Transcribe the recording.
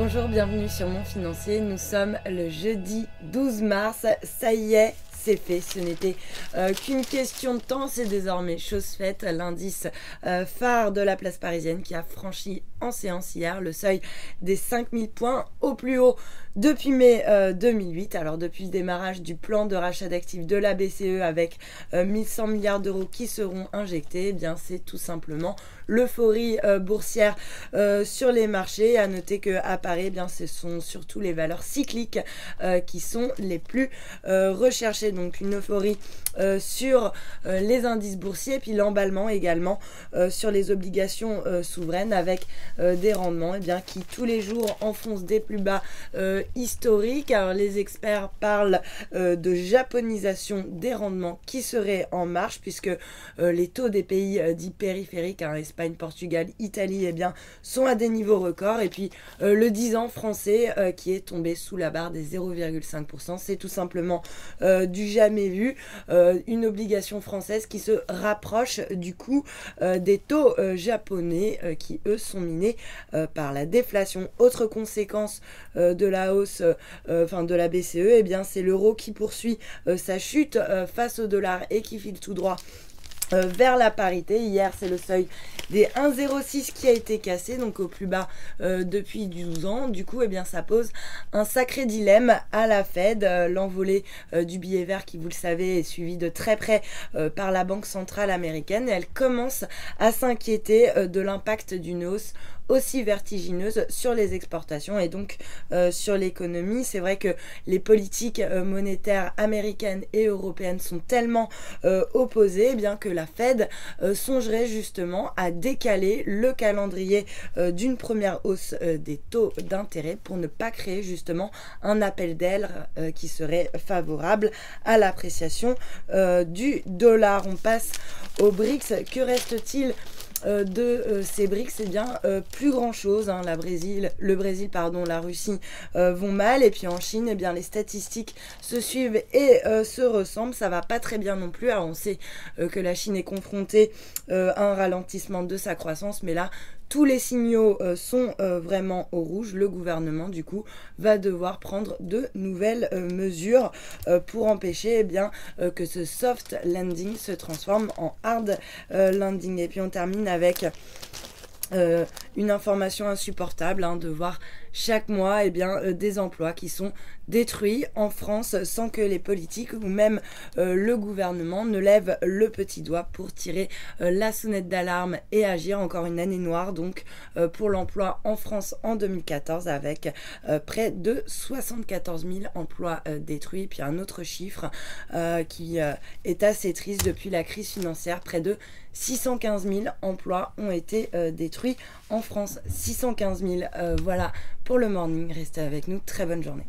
Bonjour, bienvenue sur Mon Financier. Nous sommes le jeudi 12 mars. Ça y est, c'est fait. Ce n'était qu'une question de temps. C'est désormais chose faite. L'indice phare de la place parisienne qui a franchi en séance hier le seuil des 5000 points au plus haut depuis mai 2008. Alors depuis le démarrage du plan de rachat d'actifs de la BCE avec 1100 milliards d'euros qui seront injectés, eh bien c'est tout simplement l'euphorie boursière sur les marchés. À noter qu'à Paris, eh bien, ce sont surtout les valeurs cycliques qui sont les plus recherchées. Donc une euphorie sur les indices boursiers, puis l'emballement également sur les obligations souveraines avec des rendements bien, qui tous les jours enfoncent des plus bas historiques. Alors les experts parlent de japonisation des rendements qui seraient en marche puisque les taux des pays dits périphériques, Espagne, Portugal, Italie, eh bien, sont à des niveaux records. Et puis le 10 ans français qui est tombé sous la barre des 0,5%. C'est tout simplement du jamais vu. Une obligation française qui se rapproche du coup des taux japonais qui eux sont minés par la déflation. Autre conséquence de la hausse de la BCE, eh bien c'est l'euro qui poursuit sa chute face au dollar et qui file tout droit vers la parité. Hier, c'est le seuil des 1,06 qui a été cassé, donc au plus bas depuis 12 ans. Du coup, eh bien, ça pose un sacré dilemme à la Fed. L'envolée du billet vert, qui, vous le savez, est suivie de très près par la Banque centrale américaine. Et elle commence à s'inquiéter de l'impact d'une hausse aussi vertigineuse sur les exportations et donc sur l'économie. C'est vrai que les politiques monétaires américaines et européennes sont tellement opposées, eh bien que la Fed songerait justement à décaler le calendrier d'une première hausse des taux d'intérêt pour ne pas créer justement un appel d'air qui serait favorable à l'appréciation du dollar. On passe aux BRICS. Que reste-t-il de ces BRICS? Eh bien plus grand chose, le Brésil, la Russie vont mal, et puis en Chine, eh bien les statistiques se suivent et se ressemblent. Ça va pas très bien non plus. Alors on sait que la Chine est confrontée à un ralentissement de sa croissance, mais là tous les signaux sont vraiment au rouge. Le gouvernement, du coup, va devoir prendre de nouvelles mesures pour empêcher eh bien, que ce soft landing se transforme en hard landing. Et puis on termine avec une information insupportable de voir chaque mois des emplois qui sont détruits en France sans que les politiques ou même le gouvernement ne lèvent le petit doigt pour tirer la sonnette d'alarme et agir. Encore une année noire donc pour l'emploi en France en 2014 avec près de 74 000 emplois détruits. Puis un autre chiffre qui est assez triste: depuis la crise financière, près de 615 000 emplois ont été détruits en France. 615 000, voilà pour le morning. Restez avec nous, très bonne journée.